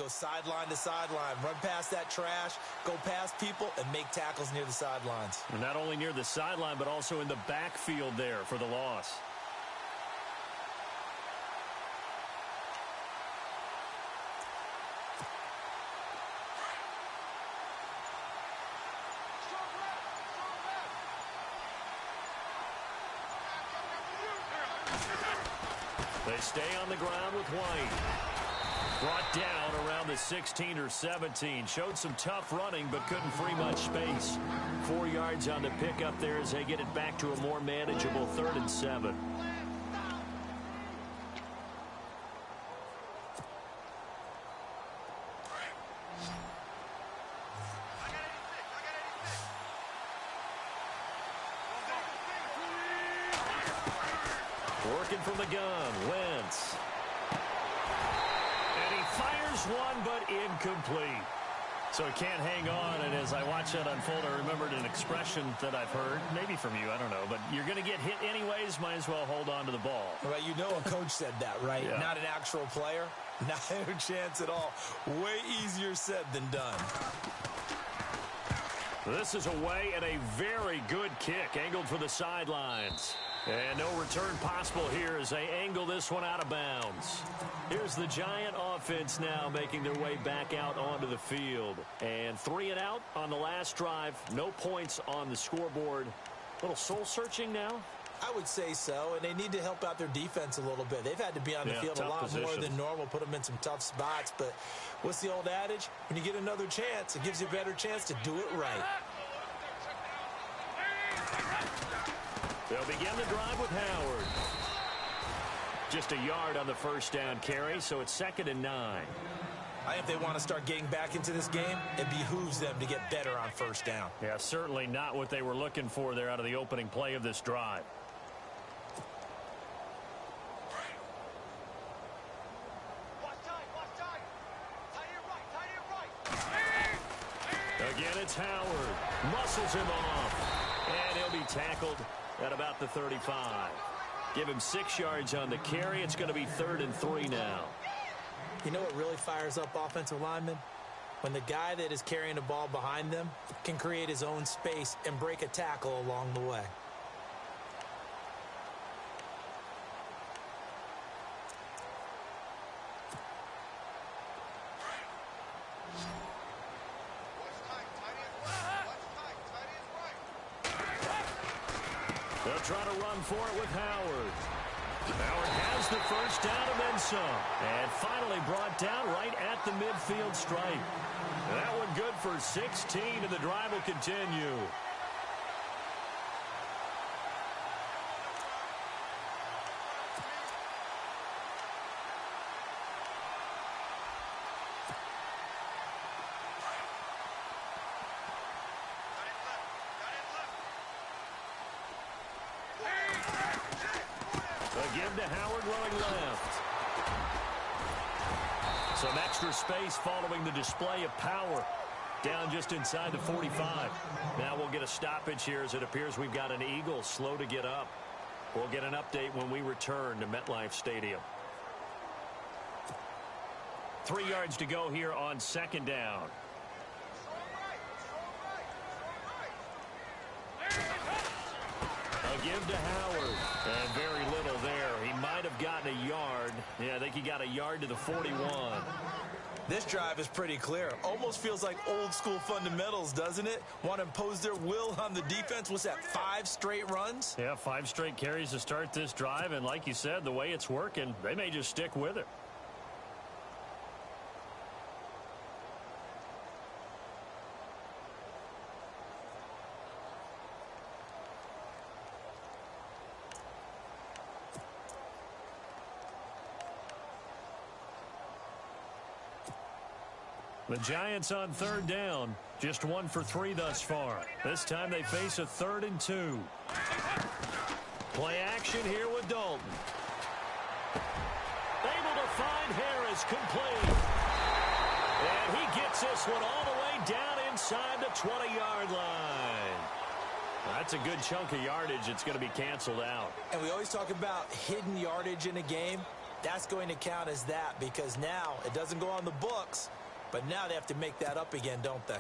sideline to sideline. Run past that trash, go past people, and make tackles near the sidelines. And not only near the sideline, but also in the backfield there for the loss. They stay on the ground with White. Brought down around the 16 or 17. Showed some tough running, but couldn't free much space. 4 yards on the pickup there as they get it back to a more manageable 3rd and 7. Working from the gun, Wentz. And he fires one, but incomplete. So he can't hang on, and as I watch that unfold, I remembered an expression that I've heard, maybe from you, I don't know, but you're going to get hit anyways, might as well hold on to the ball. Well, you know a coach said that, right? Yeah. Not an actual player. Not a chance at all. Way easier said than done. This is away and a very good kick, angled for the sidelines. And no return possible here as they angle this one out of bounds. Here's the Giant offense now making their way back out onto the field. And 3 and out on the last drive. No points on the scoreboard. A little soul-searching now? I would say so, and they need to help out their defense a little bit. They've had to be on the field a lot more than normal, put them in some tough spots. But what's the old adage? When you get another chance, it gives you a better chance to do it right. They'll begin the drive with Howard. Just a yard on the first down carry, so it's 2nd and 9. I think if they want to start getting back into this game, it behooves them to get better on first down. Yeah, certainly not what they were looking for there out of the opening play of this drive. Again, it's Howard. Muscles him off. And he'll be tackled at about the 35. Give him 6 yards on the carry. It's going to be 3rd and 3 now. You know what really fires up offensive linemen? When the guy that is carrying the ball behind them can create his own space and break a tackle along the way. They'll try to run for it with Howard. Howard has the first down and then some. And finally brought down right at the midfield stripe. That one good for 16, and the drive will continue. Again to Howard running left. Some extra space following the display of power. Down just inside the 45. Now we'll get a stoppage here as it appears we've got an Eagle slow to get up. We'll get an update when we return to MetLife Stadium. 3 yards to go here on 2nd down. A give to Howard. And very little there. He might have gotten a yard. Yeah, I think he got a yard to the 41. This drive is pretty clear. Almost feels like old school fundamentals, doesn't it? Want to impose their will on the defense. What's that, 5 straight runs? Yeah, 5 straight carries to start this drive. And like you said, the way it's working, they may just stick with it. The Giants on 3rd down. Just 1 for 3 thus far. This time they face a 3rd and 2. Play action here with Dalton. Able to find Harris, complete. And he gets this one all the way down inside the 20-yard line. That's a good chunk of yardage. It's going to be canceled out. And we always talk about hidden yardage in a game. That's going to count as that because now it doesn't go on the books, but now they have to make that up again, don't they?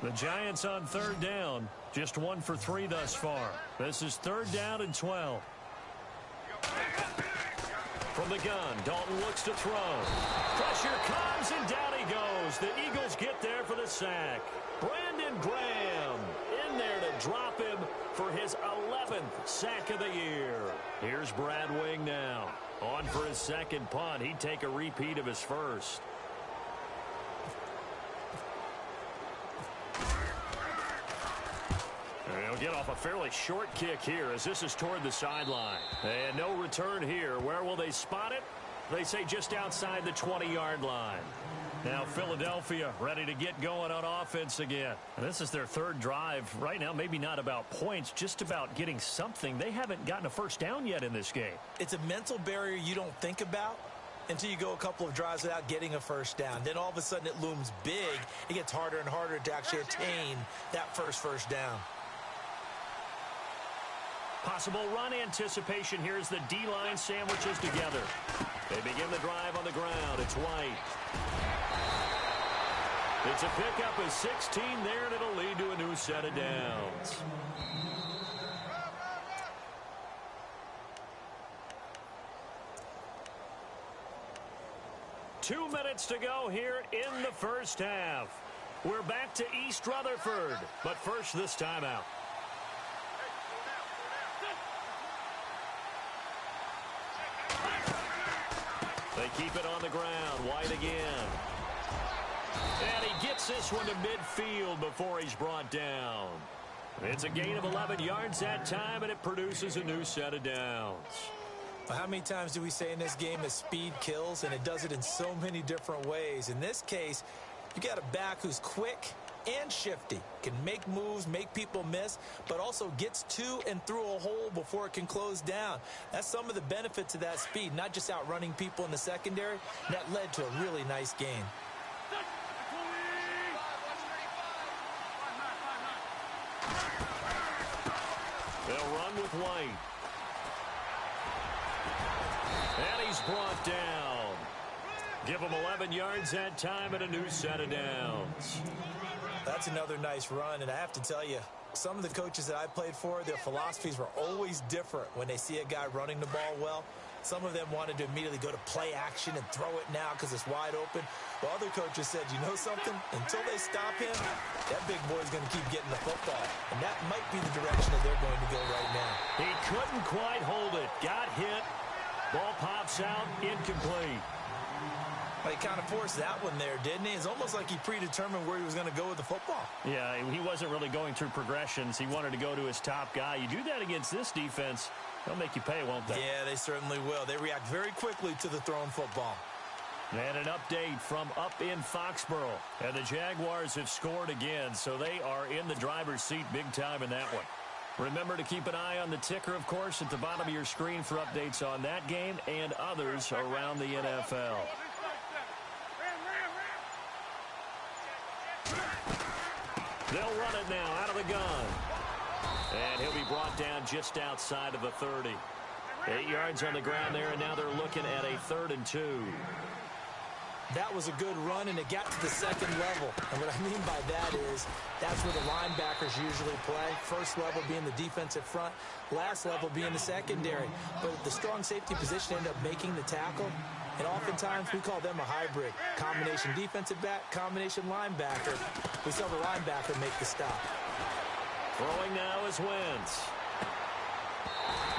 The Giants on third down, just 1 for 3 thus far. This is 3rd down and 12. From the gun, Dalton looks to throw. Pressure comes, and down he goes. The Eagles get there for the sack. Brandon Graham in there to drop him for his 11th sack of the year. Here's Brad Wing now. On for his second punt. He'd take a repeat of his first. They'll get off a fairly short kick here as this is toward the sideline. And no return here. Where will they spot it? They say just outside the 20-yard line. Now Philadelphia ready to get going on offense again. And this is their 3rd drive. Right now, maybe not about points, just about getting something. They haven't gotten a first down yet in this game. It's a mental barrier you don't think about until you go a couple of drives without getting a first down. Then all of a sudden it looms big. It gets harder and harder to actually attain that first down. Possible run anticipation here as the D-line sandwiches together. They begin the drive on the ground. It's White. It's a pickup of 16 there, and it'll lead to a new set of downs. Two minutes to go here in the first half. We're back to East Rutherford, but first this timeout. They keep it on the ground. White again. And he gets this one to midfield before he's brought down. It's a gain of 11 yards that time, and it produces a new set of downs. Well, how many times do we say in this game that speed kills, and it does it in so many different ways? In this case, you got a back who's quick and shifty, can make moves, make people miss, but also gets to and through a hole before it can close down. That's some of the benefits of that speed, not just outrunning people in the secondary. That led to a really nice game. They'll run with White. And he's brought down. Give him 11 yards that time and a new set of downs. That's another nice run, and I have to tell you, some of the coaches that I played for, their philosophies were always different when they see a guy running the ball well. Some of them wanted to immediately go to play action and throw it now because it's wide open. While other coaches said, you know something? Until they stop him, that big boy's going to keep getting the football. And that might be the direction that they're going to go right now. He couldn't quite hold it. Got hit. Ball pops out. Incomplete. Well, he kind of forced that one there, didn't he? It's almost like he predetermined where he was going to go with the football. Yeah, he wasn't really going through progressions. He wanted to go to his top guy. You do that against this defense, they'll make you pay, won't they? Yeah, they certainly will. They react very quickly to the thrown football. And an update from up in Foxborough. And the Jaguars have scored again, so they are in the driver's seat big time in that one. Remember to keep an eye on the ticker, of course, at the bottom of your screen for updates on that game and others around the NFL. They'll run it now out of the gun. And he'll be brought down just outside of the 30. 8 yards on the ground there, and now they're looking at a 3rd and 2. That was a good run, and it got to the second level. And what I mean by that is that's where the linebackers usually play. First level being the defensive front, last level being the secondary. But the strong safety position ended up making the tackle. And oftentimes we call them a hybrid. Combination defensive back, combination linebacker. We saw the linebacker make the stop. Throwing now is Wentz.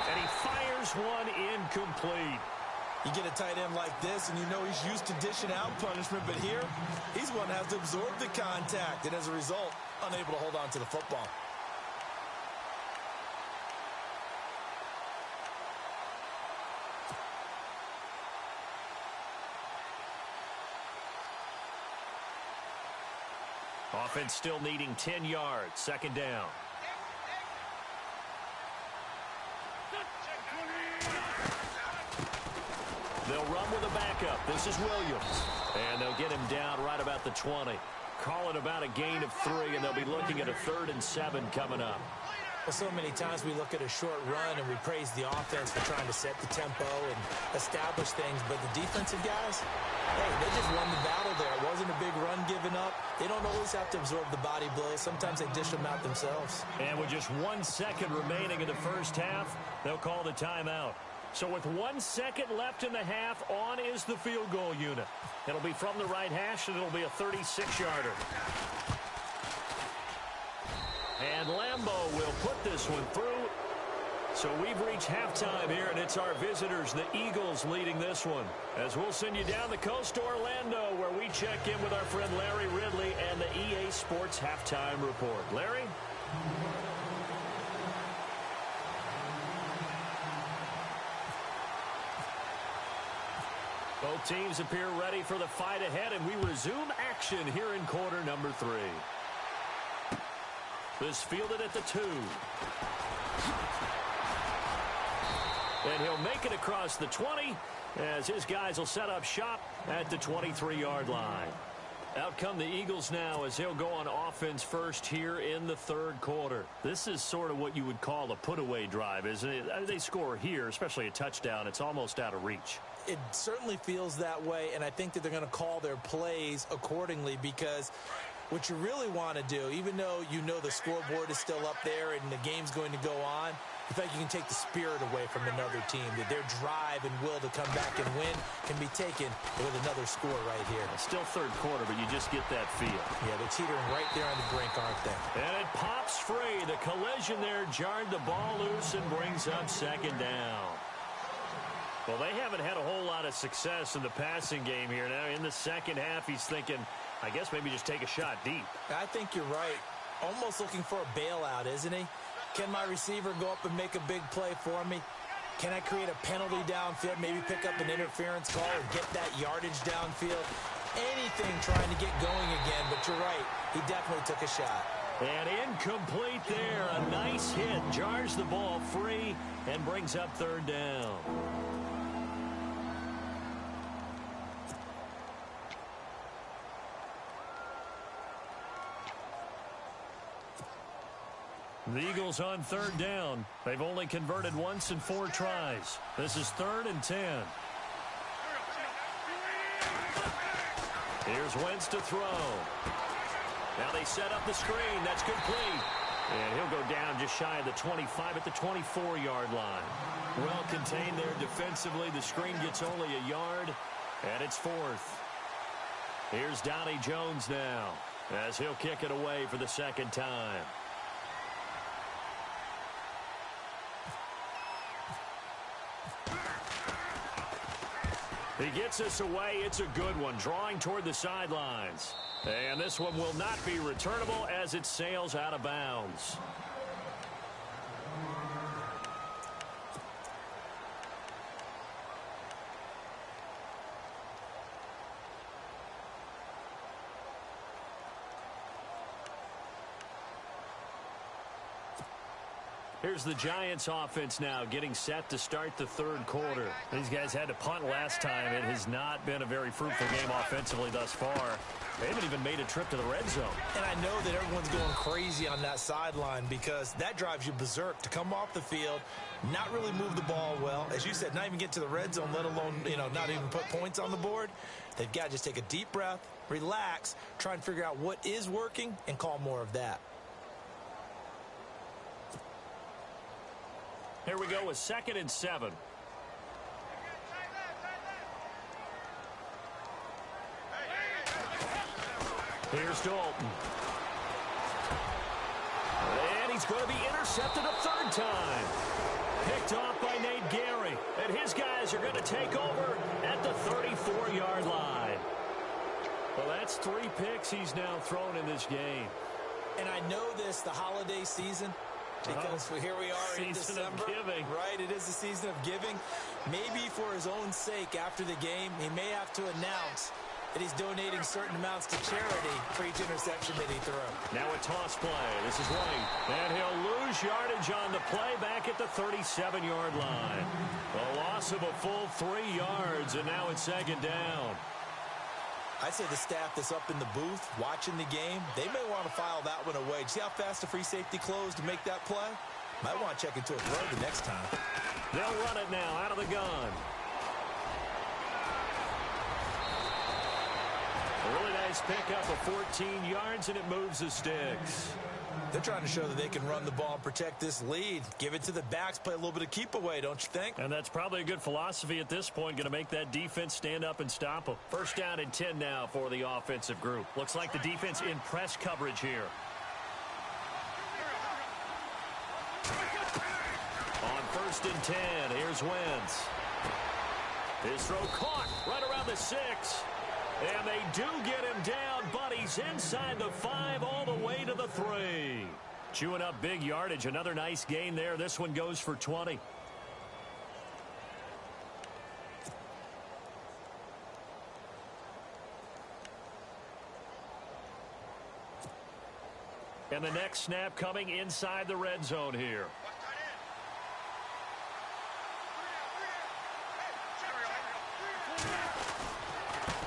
And he fires one incomplete. You get a tight end like this, and you know he's used to dishing out punishment, but here, he's one that has to absorb the contact, and as a result, unable to hold on to the football. Offense still needing 10 yards. 2nd down. They'll run with a backup. This is Williams. And they'll get him down right about the 20. Call it about a gain of 3, and they'll be looking at a 3rd and 7 coming up. Well, so many times we look at a short run and we praise the offense for trying to set the tempo and establish things, but the defensive guys, hey, they just won the battle there. It wasn't a big run given up. They don't always have to absorb the body blows. Sometimes they dish them out themselves. And with just 1 second remaining in the first half, they'll call the timeout. So with 1 second left in the half, on is the field goal unit. It'll be from the right hash, and it'll be a 36-yarder. And Lambeau will put this one through. So we've reached halftime here, and it's our visitors, the Eagles, leading this one. As we'll send you down the coast to Orlando, where we check in with our friend Larry Ridley and the EA Sports Halftime Report. Larry? Both teams appear ready for the fight ahead, and we resume action here in quarter number 3. This fielded at the 2. And he'll make it across the 20 as his guys will set up shop at the 23-yard line. Out come the Eagles now as he'll go on offense first here in the third quarter. This is sort of what you would call a put-away drive, isn't it? They score here, especially a touchdown. It's almost out of reach. It certainly feels that way, and I think that they're going to call their plays accordingly because what you really want to do, even though you know the scoreboard is still up there and the game's going to go on, you think you can take the spirit away from another team, that their drive and will to come back and win can be taken with another score right here. Still third quarter, but you just get that feel. Yeah, they're teetering right there on the brink, aren't they? And it pops free. The collision there jarred the ball loose and brings up second down. Well, they haven't had a whole lot of success in the passing game here. Now, in the second half, he's thinking, I guess maybe just take a shot deep. I think you're right. Almost looking for a bailout, isn't he? Can my receiver go up and make a big play for me? Can I create a penalty downfield, maybe pick up an interference call or get that yardage downfield? Anything trying to get going again, but you're right. He definitely took a shot. And incomplete there. A nice hit. Jars the ball free and brings up third down. The Eagles on third down. They've only converted once in 4 tries. This is 3rd and 10. Here's Wentz to throw. Now they set up the screen. That's complete. And he'll go down just shy of the 25 at the 24-yard line. Well contained there defensively. The screen gets only a yard, and it's 4th. Here's Donnie Jones now as he'll kick it away for the second time. He gets us away. It's a good one, drawing toward the sidelines. And this one will not be returnable as it sails out of bounds. Here's the Giants offense now getting set to start the third quarter. These guys had to punt last time. It has not been a very fruitful game offensively thus far. They haven't even made a trip to the red zone. And I know that everyone's going crazy on that sideline because that drives you berserk to come off the field, not really move the ball well. As you said, not even get to the red zone, let alone, not even put points on the board. They've got to just take a deep breath, relax, try and figure out what is working, and call more of that. Here we go with 2nd and 7. Here's Dalton. And he's going to be intercepted a third time. Picked off by Nate Gary. And his guys are going to take over at the 34-yard line. Well, that's 3 picks he's now thrown in this game. And I know this, the holiday season, because here we are in December, right? It is the season of giving. Maybe for his own sake after the game, he may have to announce that he's donating certain amounts to charity for each interception that he threw. Now a toss play. This is White. And he'll lose yardage on the play back at the 37-yard line. A loss of a full 3 yards, and now it's 2nd down. I say the staff that's up in the booth watching the game, they may want to file that one away. See how fast the free safety closed to make that play? Might want to check into a throw the next time. They'll run it now out of the gun. A really nice pickup of 14 yards, and it moves the sticks. They're trying to show that they can run the ball and protect this lead. Give it to the backs, play a little bit of keep away, don't you think? And that's probably a good philosophy at this point, going to make that defense stand up and stop them. First down and 10 now for the offensive group. Looks like the defense in press coverage here. On first and 10, here's Wentz. His throw caught right around the 6. And they do get him down, but he's inside the 5 all the way to the 3. Chewing up big yardage. Another nice gain there. This one goes for 20. And the next snap coming inside the red zone here.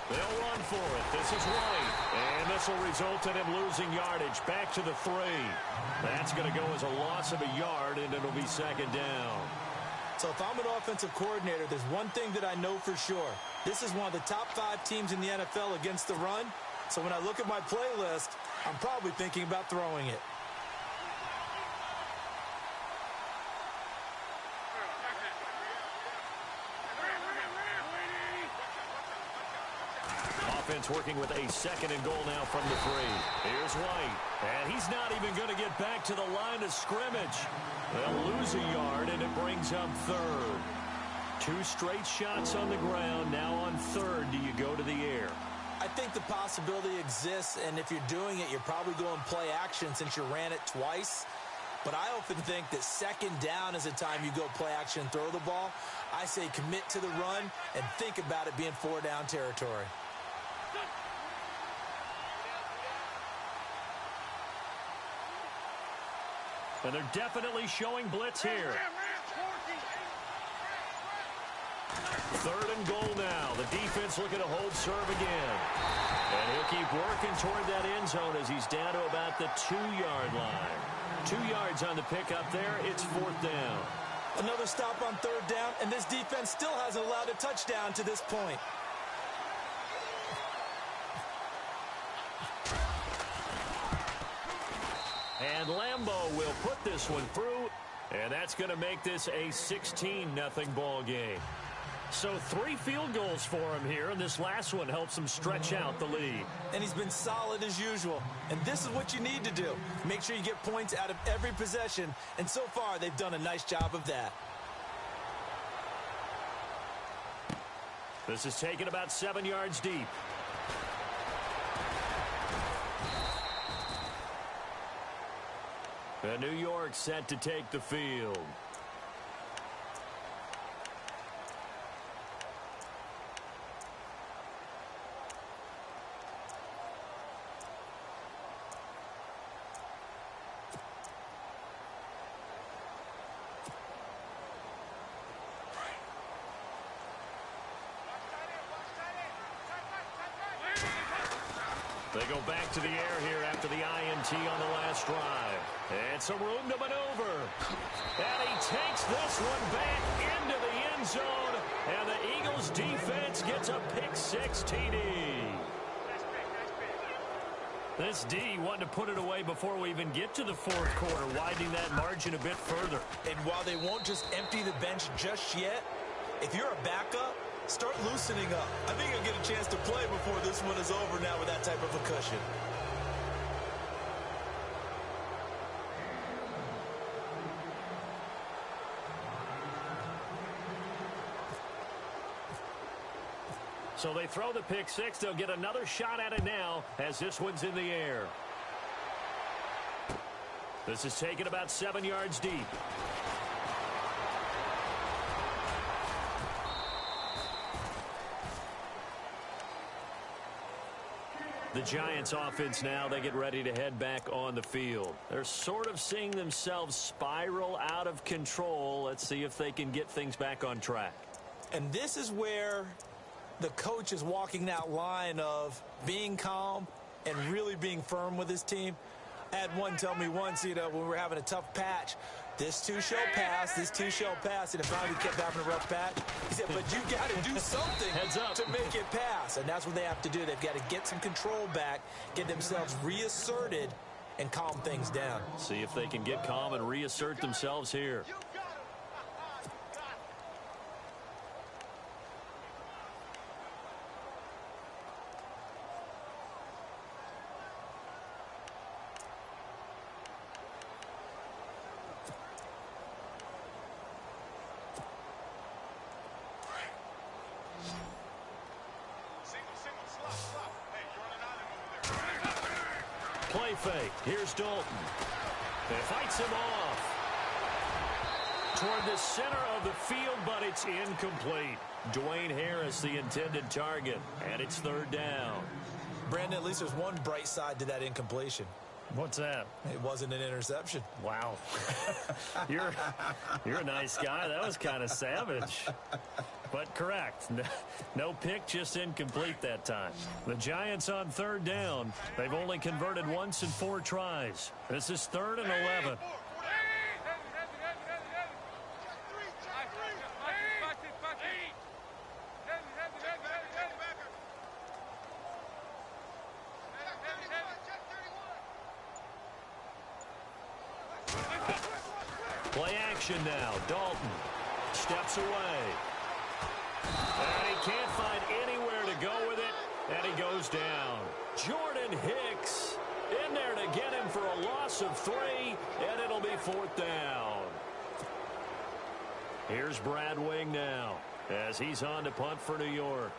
They'll run for it. This is White. And this will result in him losing yardage back to the 3. That's going to go as a loss of a yard, and it'll be second down. So if I'm an offensive coordinator, there's one thing that I know for sure. This is one of the top 5 teams in the NFL against the run. So when I look at my playlist, I'm probably thinking about throwing it. Offense working with a second and goal now from the 3. Here's White. And he's not even going to get back to the line of scrimmage. They'll lose a yard, and it brings up third. 2 straight shots on the ground. Now on third, do you go to the air? I think the possibility exists, and if you're doing it, you're probably going play action since you ran it twice. But I often think that second down is the time you go play action and throw the ball. I say commit to the run and think about it being 4-down territory. And they're definitely showing blitz here. Third and goal now. The defense looking to hold serve again. And he'll keep working toward that end zone as he's down to about the 2-yard line. 2 yards on the pickup there. It's 4th down. Another stop on 3rd down, and this defense still hasn't allowed a touchdown to this point. And Lambeau will put this one through, and that's going to make this a 16-0 ball game. So 3 field goals for him here, and this last one helps him stretch out the lead. And he's been solid as usual. And this is what you need to do. Make sure you get points out of every possession, and so far they've done a nice job of that. This is taken about 7 yards deep. And New York set to take the field. They go back to the air here after the INT on the last drive. And some room to maneuver. And he takes this one back into the end zone. And the Eagles defense gets a pick-6 TD. This D wanted to put it away before we even get to the 4th quarter, widening that margin a bit further. And while they won't just empty the bench just yet, if you're a backup, start loosening up. I think you'll get a chance to play before this one is over now with that type of a cushion. So they throw the pick-6. They'll get another shot at it now as this one's in the air. This is taken about 7 yards deep. The Giants offense now, they get ready to head back on the field. They're sort of seeing themselves spiral out of control. Let's see if they can get things back on track. And this is where the coach is walking that line of being calm and really being firm with his team. I had one tell me once, when we were having a tough patch, this too shall pass, this too shall pass, and it finally kept having a rough patch. He said, but you got to do something to make it pass, and that's what they have to do. They've got to get some control back, get themselves reasserted, and calm things down. See if they can get calm and reassert themselves here. Play fake. Here's Dalton. He fights him off. Toward the center of the field, but it's incomplete. Dwayne Harris, the intended target, and it's third down. Brandon, at least there's one bright side to that incompletion. What's that? It wasn't an interception. Wow. You're a nice guy. That was kind of savage. But correct. No pick, just incomplete that time. The Giants on third down. They've only converted once in 4 tries. This is 3rd and 11. Play action now. Dalton steps away. And he can't find anywhere to go with it, and he goes down. Jordan Hicks in there to get him for a loss of 3, and it'll be 4th down. Here's Brad Wing now as he's on to punt for New York.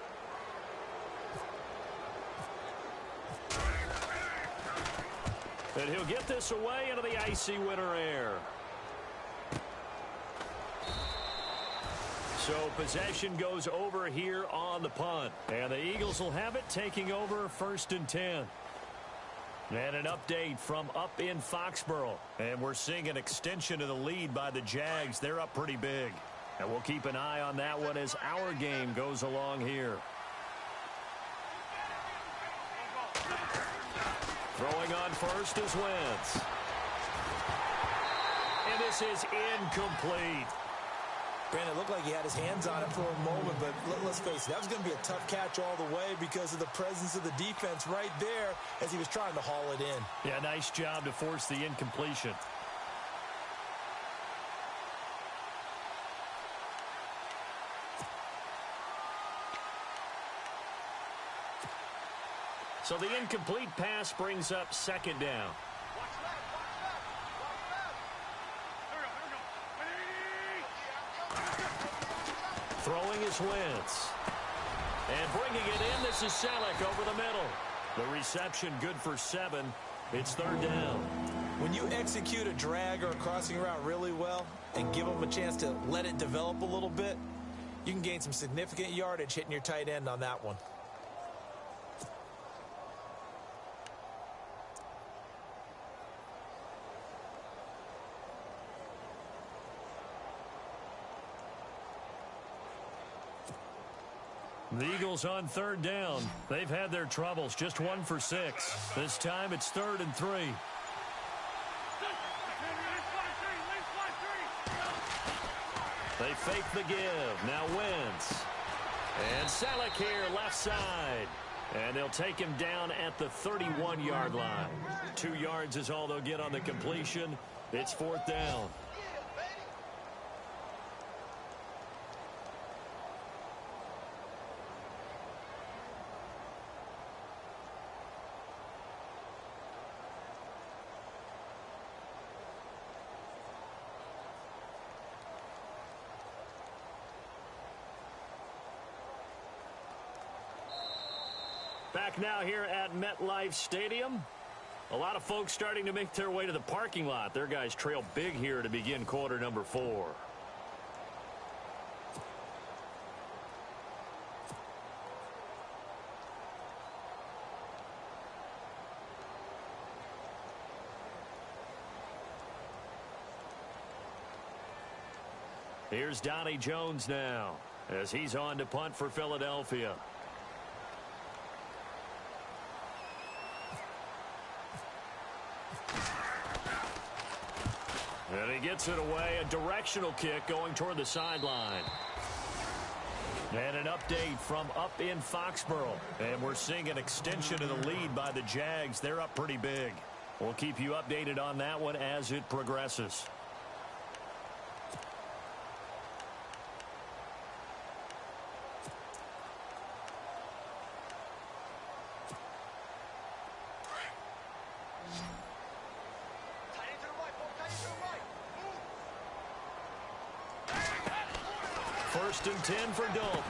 And he'll get this away into the icy winter air. So possession goes over here on the punt. And the Eagles will have it, taking over 1st and 10. And an update from up in Foxborough. And we're seeing an extension of the lead by the Jags. They're up pretty big. And we'll keep an eye on that one as our game goes along here. Throwing on first is Wentz. And this is incomplete. Brandon, it looked like he had his hands on it for a moment, but let's face it, that was going to be a tough catch all the way because of the presence of the defense right there as he was trying to haul it in. Yeah, nice job to force the incompletion. So the incomplete pass brings up 2nd down. Throwing is Wentz. And bringing it in, this is Selleck over the middle. The reception good for 7. It's 3rd down. When you execute a drag or a crossing route really well and give them a chance to let it develop a little bit, you can gain some significant yardage hitting your tight end on that one. The Eagles on 3rd down. They've had their troubles. Just 1 for 6. This time it's 3rd and 3. They fake the give. Now Wentz. And Selleck here left side. And they'll take him down at the 31-yard line. 2 yards is all they'll get on the completion. It's 4th down. Back now here at MetLife Stadium. A lot of folks starting to make their way to the parking lot. Their guys trail big here to begin quarter number 4. Here's Donnie Jones now as he's on to punt for Philadelphia. And he gets it away, a directional kick going toward the sideline. And an update from up in Foxborough. And we're seeing an extension of the lead by the Jags. They're up pretty big. We'll keep you updated on that one as it progresses. First and 10 for Dalton.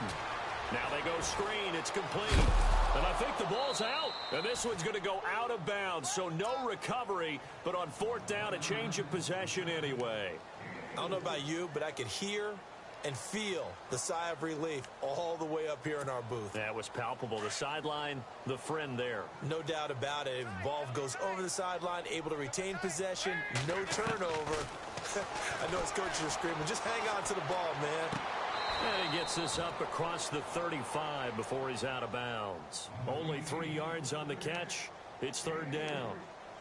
Now they go screen. It's complete. And I think the ball's out. And this one's going to go out of bounds. So no recovery, but on fourth down, a change of possession anyway. I don't know about you, but I could hear and feel the sigh of relief all the way up here in our booth. That was palpable. The sideline, the friend there. No doubt about it. Ball goes over the sideline, able to retain possession, no turnover. I know his coaches are screaming, just hang on to the ball, man. And he gets this up across the 35 before he's out of bounds. Only 3 yards on the catch. It's third down.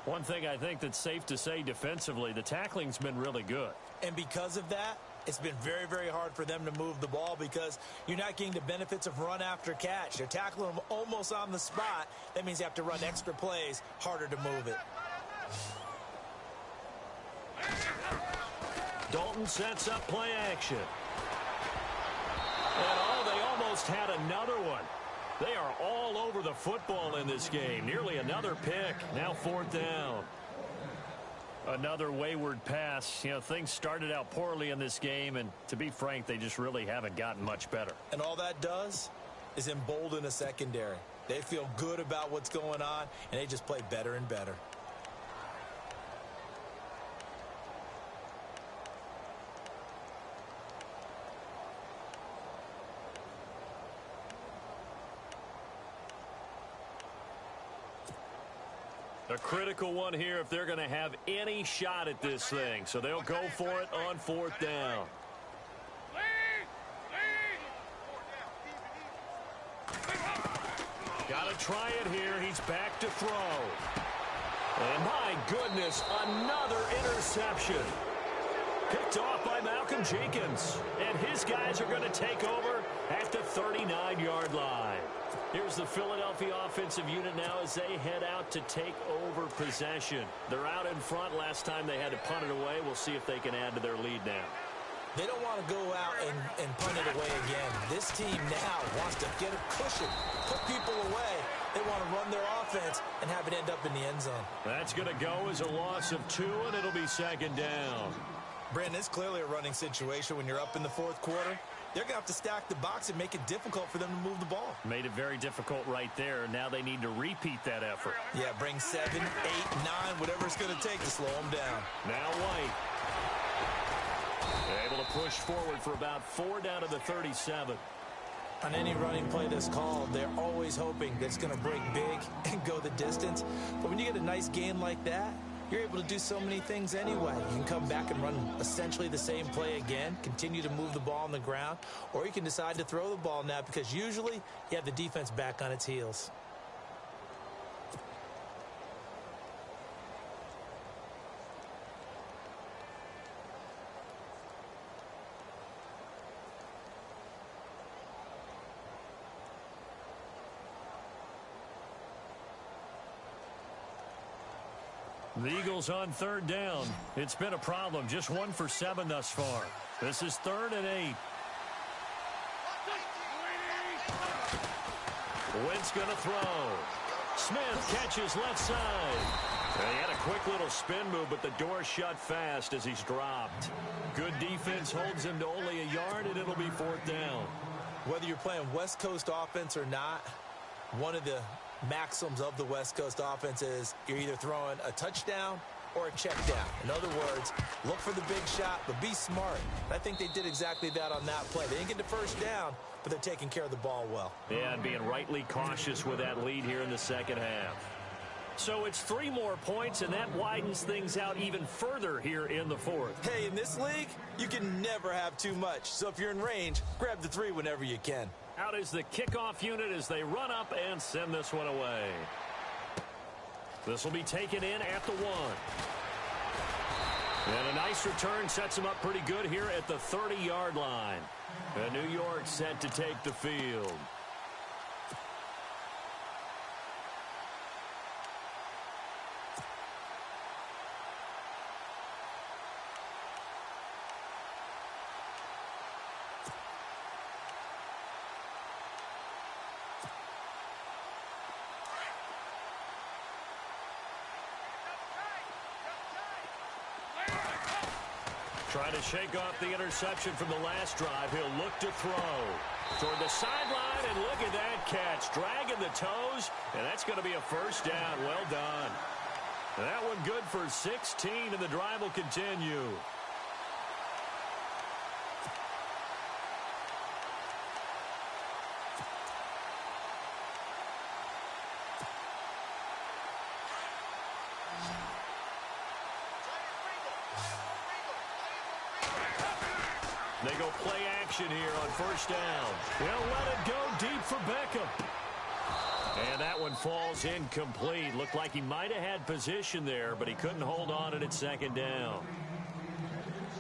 One thing I think that's safe to say defensively, the tackling's been really good. And because of that, it's been very, very hard for them to move the ball because you're not getting the benefits of run after catch. They're tackling them almost on the spot. That means you have to run extra plays, harder to move it. Dalton sets up play action. And they almost had another one. They are all over the football in this game. Nearly another pick. Now fourth down. Another wayward pass. You know, things started out poorly in this game, and to be frank, they just really haven't gotten much better. And all that does is embolden a secondary. They feel good about what's going on, and they just play better and better. A critical one here if they're going to have any shot at this thing. So they'll go for it on fourth down. Got to try it here. He's back to throw. And my goodness, another interception. Picked off by Malcolm Jenkins. And his guys are going to take over at the 39-yard line. Here's the Philadelphia offensive unit now as they head out to take over possession. They're out in front. Last time they had to punt it away. We'll see if they can add to their lead now. They don't want to go out and punt it away again. This team now wants to get a cushion, put people away. They want to run their offense and have it end up in the end zone. That's going to go as a loss of 2, and it'll be second down. Brandon, it's clearly a running situation when you're up in the fourth quarter. They're going to have to stack the box and make it difficult for them to move the ball. Made it very difficult right there. Now they need to repeat that effort. Yeah, bring 7, 8, 9, whatever it's going to take to slow them down. Now White. Able to push forward for about 4 down to the 37. On any running play that's called, they're always hoping that it's going to break big and go the distance. But when you get a nice gain like that, you're able to do so many things anyway. You can come back and run essentially the same play again, continue to move the ball on the ground, or you can decide to throw the ball now because usually you have the defense back on its heels. The Eagles on third down. It's been a problem. Just 1 for 7 thus far. This is 3rd and 8. Wentz going to throw. Smith catches left side. And he had a quick little spin move, but the door shut fast as he's dropped. Good defense holds him to only a yard, and it'll be 4th down. Whether you're playing West Coast offense or not, one of the maxims of the West Coast offense is you're either throwing a touchdown or a check down. In other words, look for the big shot, but be smart. I think they did exactly that on that play. They didn't get the first down, but they're taking care of the ball well. Yeah, and being rightly cautious with that lead here in the second half. So it's 3 more points, and that widens things out even further here in the 4th. Hey, in this league, you can never have too much. So if you're in range, grab the 3 whenever you can. Out is the kickoff unit as they run up and send this one away. This will be taken in at the 1. And a nice return sets him up pretty good here at the 30-yard line. And New York set to take the field. Trying to shake off the interception from the last drive. He'll look to throw toward the sideline, and look at that catch. Dragging the toes, and that's going to be a first down. Well done. That one good for 16, and the drive will continue. They go play action here on first down. They'll let it go deep for Beckham. And that one falls incomplete. Looked like he might have had position there, but he couldn't hold on at second down.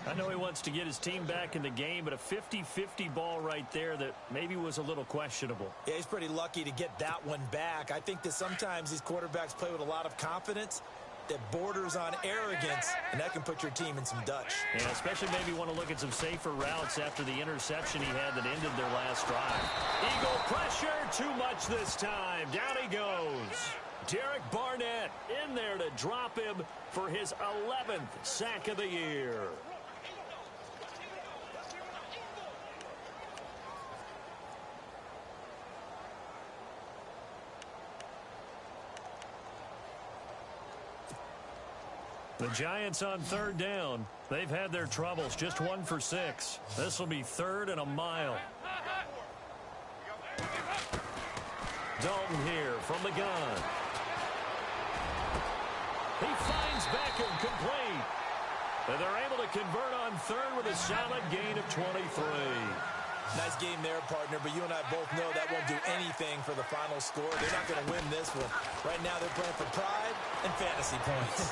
I know he wants to get his team back in the game, but a 50-50 ball right there that maybe was a little questionable. Yeah, he's pretty lucky to get that one back. I think that sometimes these quarterbacks play with a lot of confidence that borders on arrogance, and that can put your team in some Dutch. Yeah, especially maybe want to look at some safer routes after the interception he had that ended their last drive. Eagle pressure, too much this time. Down he goes. Derek Barnett in there to drop him for his 11th sack of the year. The Giants on third down. They've had their troubles. Just 1 for 6. This will be 3rd and a mile. Dalton here from the gun. He finds Beckham complete. And they're able to convert on 3rd with a solid gain of 23. Nice game there, partner, but you and I both know that won't do anything for the final score. They're not going to win this one. Right now they're playing for pride and fantasy points.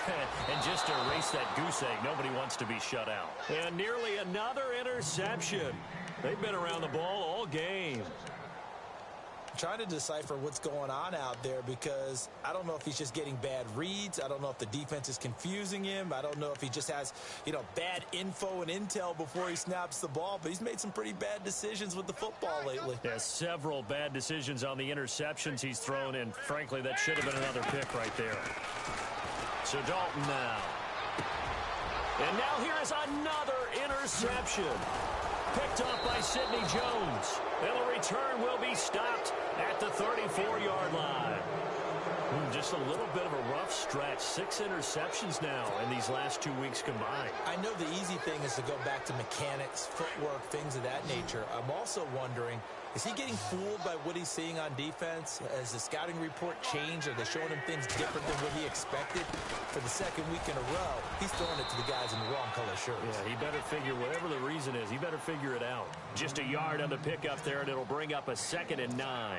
And just to erase that goose egg, nobody wants to be shut out. And nearly another interception. They've been around the ball all game. Trying to decipher what's going on out there because I don't know if he's just getting bad reads. I don't know if the defense is confusing him. I don't know if he just has, bad info and intel before he snaps the ball. But he's made some pretty bad decisions with the football lately. Yeah, several bad decisions on the interceptions he's thrown in. Frankly, that should have been another pick right there. So Dalton now. And now here is another interception. Picked off by Sidney Jones. And the return will be stopped at the 34-yard line. Just a little bit of a rough stretch. 6 interceptions now in these last 2 weeks combined. I know the easy thing is to go back to mechanics, footwork, things of that nature. I'm also wondering, is he getting fooled by what he's seeing on defense? Has the scouting report changed? Are they showing him things different than what he expected? For the second week in a row, he's throwing it to the guys in the wrong color shirts. Yeah, he better figure, whatever the reason is, he better figure it out. Just a yard on the pickup there, and it'll bring up a 2nd and 9.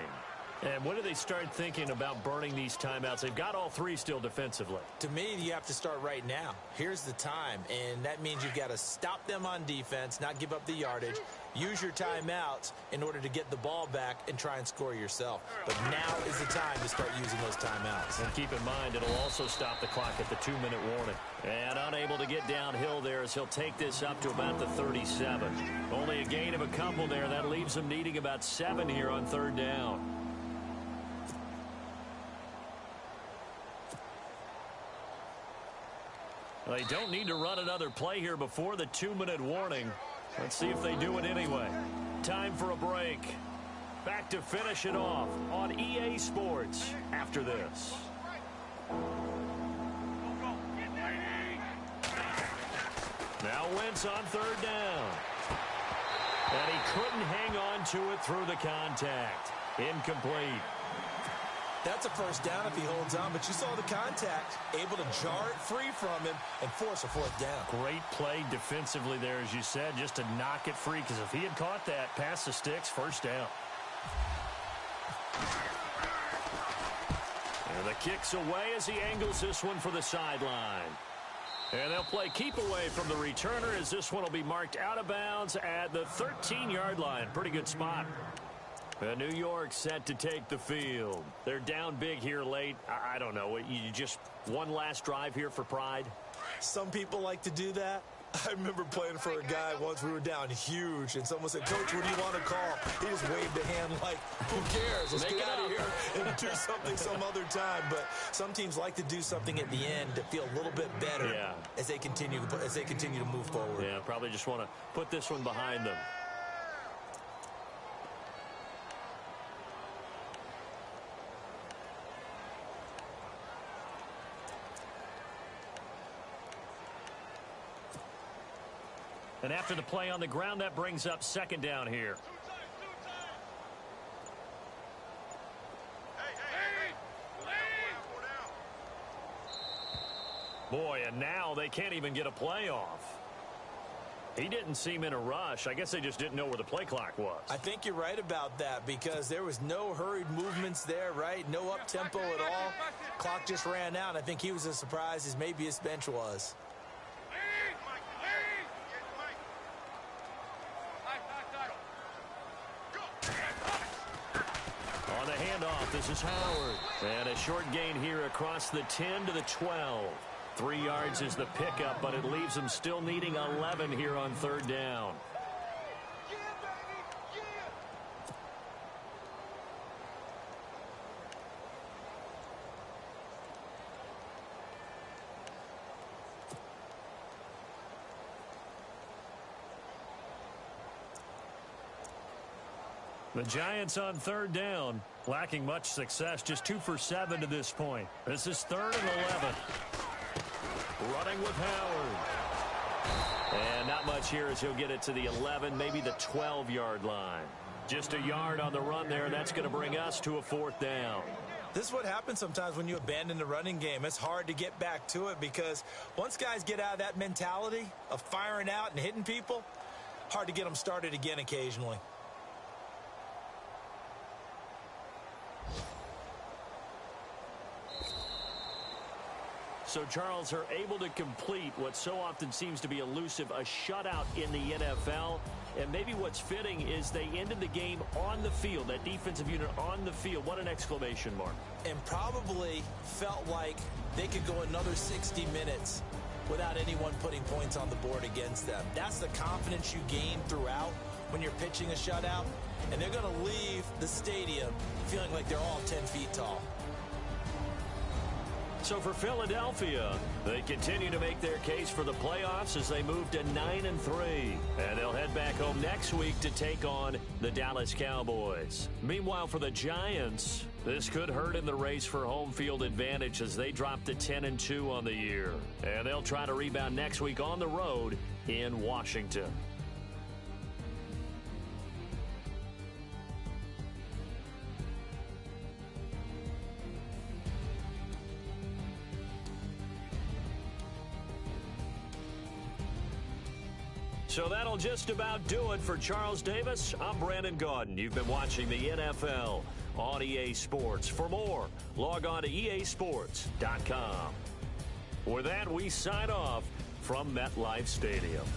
And when do they start thinking about burning these timeouts? They've got all 3 still defensively. To me, you have to start right now. Here's the time, and that means you've got to stop them on defense, not give up the yardage, use your timeouts in order to get the ball back and try and score yourself. But now is the time to start using those timeouts. And keep in mind, it'll also stop the clock at the 2-minute warning. And unable to get downhill there as he'll take this up to about the 37. Only a gain of a couple there. That leaves him needing about 7 here on 3rd down. They don't need to run another play here before the 2-minute warning. Let's see if they do it anyway. Time for a break. Back to finish it off on EA Sports after this. Now Wentz on 3rd down. And he couldn't hang on to it through the contact. Incomplete. That's a first down if he holds on, but you saw the contact, able to jar it free from him and force a 4th down. Great play defensively there, as you said, just to knock it free, because if he had caught that, past the sticks, first down. And the kick's away as he angles this one for the sideline. And they'll play keep away from the returner as this one will be marked out of bounds at the 13-yard line. Pretty good spot. And New York set to take the field. They're down big here late. I don't know. You just one last drive here for pride? Some people like to do that. I remember playing for a guy once. We were down huge, and someone said, "Coach, what do you want to call?" He just waved a hand like, "Who cares? Let's get out of here and do something some other time." But some teams like to do something at the end to feel a little bit better as they continue to move forward. Yeah, probably just want to put this one behind them. And after the play on the ground, that brings up second down here. Boy, and now they can't even get a play off. He didn't seem in a rush. I guess they just didn't know where the play clock was. I think you're right about that because there was no hurried movements there, right? No up-tempo at all. Clock just ran out. I think he was as surprised as maybe his bench was. On the handoff, this is Howard. And a short gain here across the 10 to the 12. 3 yards is the pickup, but it leaves them still needing 11 here on third down. The Giants on third down, lacking much success, just 2 for 7 to this point. This is 3rd and 11. Running with Howard. And not much here as he'll get it to the 11, maybe the 12-yard line. Just a yard on the run there. That's going to bring us to a 4th down. This is what happens sometimes when you abandon the running game. It's hard to get back to it because once guys get out of that mentality of firing out and hitting people, hard to get them started again occasionally. So Charles are able to complete what so often seems to be elusive, a shutout in the NFL. And maybe what's fitting is they ended the game on the field, that defensive unit on the field. What an exclamation mark. And probably felt like they could go another 60 minutes without anyone putting points on the board against them. That's the confidence you gain throughout when you're pitching a shutout. And they're going to leave the stadium feeling like they're all 10 feet tall. So for Philadelphia, they continue to make their case for the playoffs as they move to 9-3. And they'll head back home next week to take on the Dallas Cowboys. Meanwhile, for the Giants, this could hurt in the race for home field advantage as they drop to 10-2 on the year. And they'll try to rebound next week on the road in Washington. So that'll just about do it for Charles Davis. I'm Brandon Gaudin. You've been watching the NFL on EA Sports. For more, log on to easports.com. With that, we sign off from MetLife Stadium.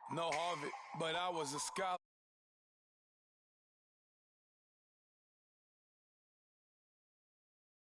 No Harvard, but I was a scholar.